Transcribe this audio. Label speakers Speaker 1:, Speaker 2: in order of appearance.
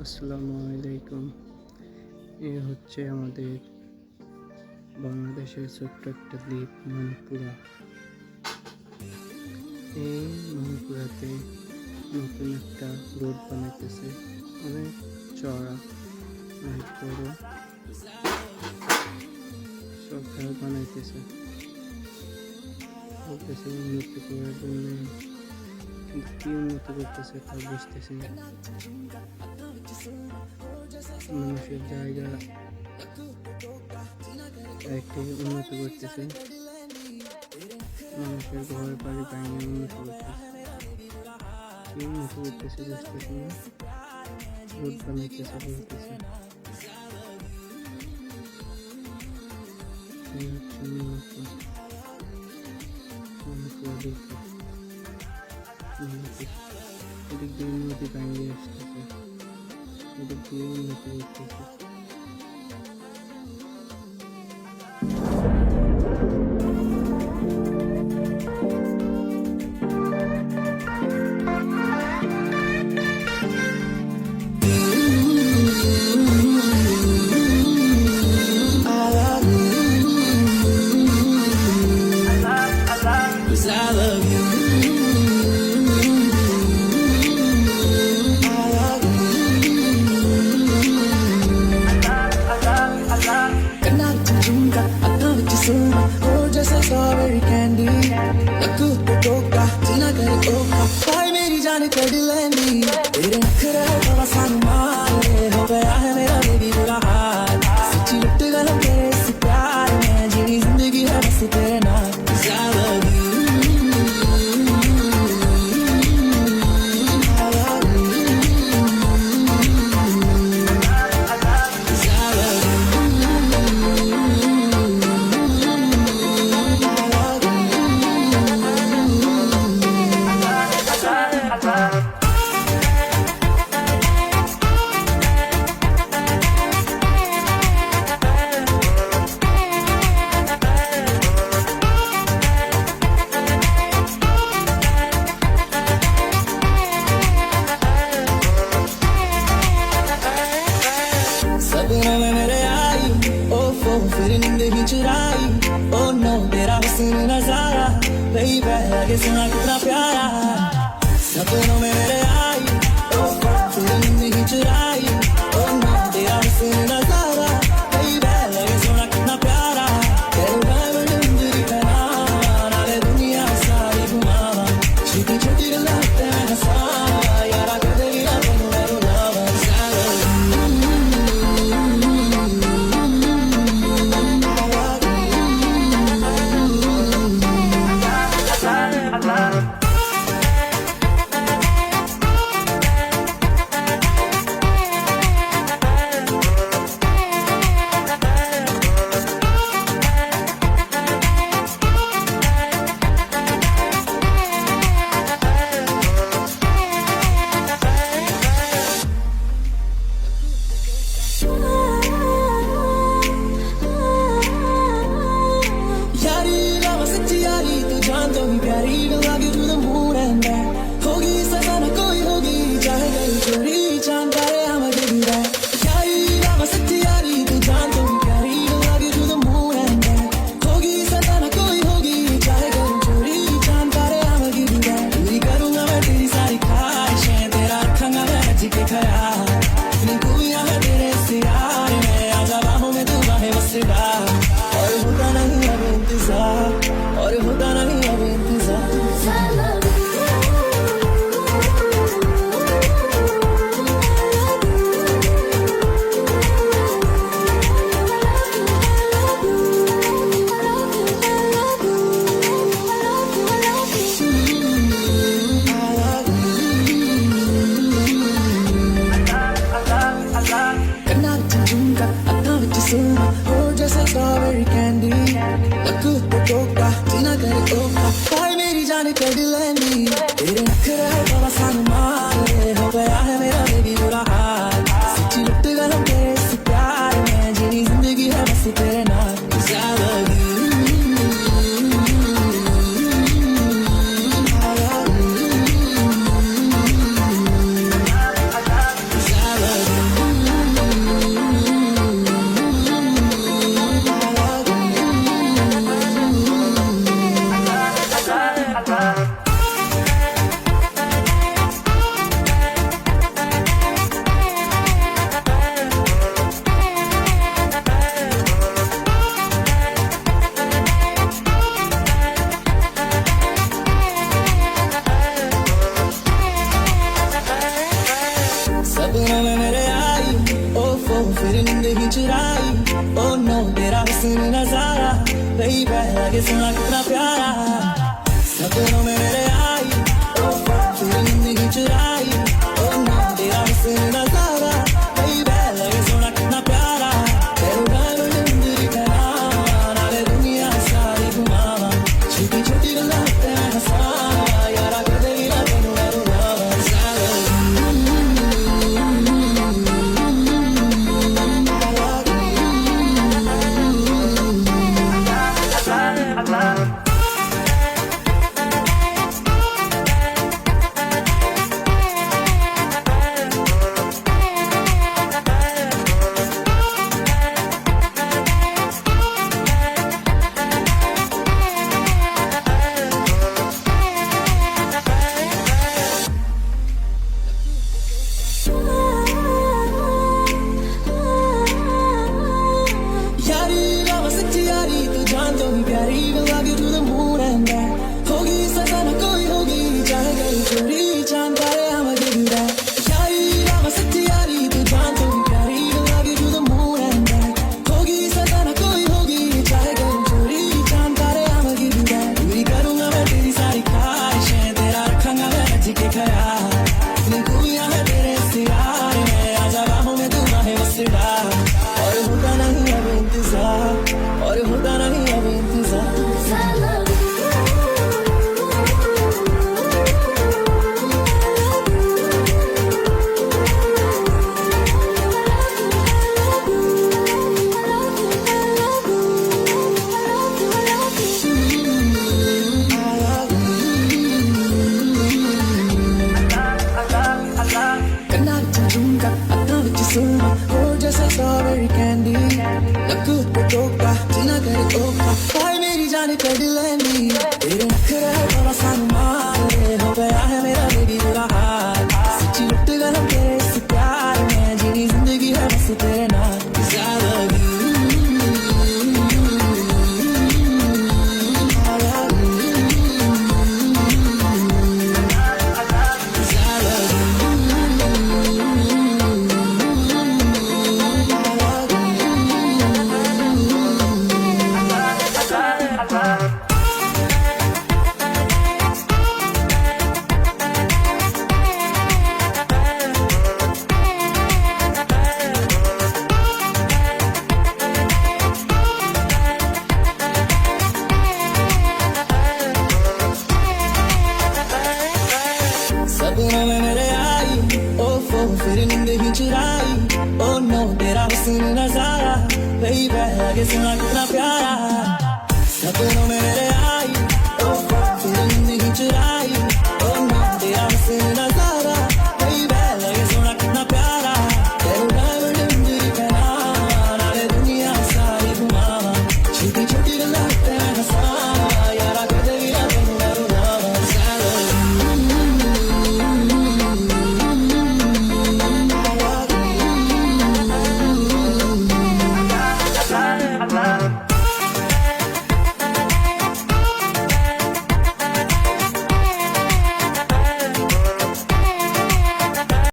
Speaker 1: আসসালামু আলাইকুম। এ হচ্ছে আমাদের বাংলাদেশের ছোট্ট একটা দ্বীপ মণিপুরা। এই মণিপুরাতে নতুন একটা রোড বানাইতেছে, অনেক চড়া, অনেক বড় সরকার বানাইতেছে, বলতেছে উন্নতি করার জন্য, কিন্তু কি উন্নতি করতেছে তা বুঝতেছি না। মানুষের জায়গা একটি উন্নতি করতেছে, মানুষের ঘর বাড়ি ভাঙিয়ে উন্নতি করতেছে, কি উন্নতি করতেছে বুঝতেছি না। রোড বানাইতেছে বলতেছে, এই হচ্ছে উন্নতি। এদিক দিয়ে উন্নতি ভাঙিয়ে আসতেছে, এদিক দিয়ে উন্নতি করতেছে।
Speaker 2: Strawberry candy, aku toka, tina kare toka, hai meri jaan kadi lendi, tere nakhra thoda sa male, ho gaya hai mera baby bura haal, sachi lut gaya tere se pyar mein, jeeri zindagi hai bas tere naal, I love you. सपनों में मेरे आई, ओफो फिर नींद भी चुराई, oh no तेरा हुस्न नजारा, बेबी आगे सुना कितना प्यारा। सपनों में मेरे आई, ओफो फिर नींद भी चुराई, ओ नो तेरा हुस्न नजारा, बेबी आगे सुना कितना प्यारा। तेरे डायमंड मुंदरी पहनावा, नाले दुनिया सारी घुमावा, छोटी छोटी रातें में हंसावा, यारा कर देगी अपन मैं रुलावा। और होता नहीं अब इंतजार, और होता नहीं अब इंतजार। Strawberry candy, aku toka, tina kare toka, hai meri jaan kadi lendi, tere nakhra thoda sa male, ho gaya hai mera baby bura haal, sachi lut gaya tere se pyar mein, jeeri zindagi hai bas tere naal, I love you. I love you. baby लगे सुना कितना प्यारा सपनों में मेरे आई ओ फिर जिंदगी चुराई ओ ना तेरा हुस्न नजारा baby लगे सुना कितना प्यारा तेरे गालों जिंदगी करा नाले दुनिया सारी घुमावा छोटी छोटी गल्लां ते हंसा यारा कदे ना तेनू मैं रुलावा यारी रामा सच्ची यारी तू जान तो भी प्यारी will love you to the moon and back होगी सजा ना कोई होगी चाहे गई चोरी चांद तारे I'm give you that यारी रामा सच्ची यारी तू जान तो भी प्यारी will love you to the moon and back होगी सजा ना कोई होगी चाहे गई चोरी चांद तारे I'm give you that पूरी करूँगा मैं तेरी सारी ख्वाहिशें तेरा रखूँगा मैं रच के ख्याल इतनी खूबियाँ हैं तेरे सियारे में आजा बाहों में तू माहे वसड़ा और होता नहीं अब इंतजार और होता नहीं अब इंतजार कन्ना विच झुमका अखां विच सुरमा हो जैसे स्ट्रॉबेरी कैंडी लकू पे टोका जिना करे ओका हाय मेरी जान कड़ लैंदी तेरे नखरे थोड़ा सा मार दे हो गया है मेरा बेबी बुरा हाल सच्ची लुट गया तेरे इस प्यार में जीनी जिंदगी है बस तेरे नाल ज़िंदगी सपनों में मेरे आई ओ फिर नींद ही चुराई ओ नो तेरा हुस्न नजारा baby लगे सुना कितना प्यारा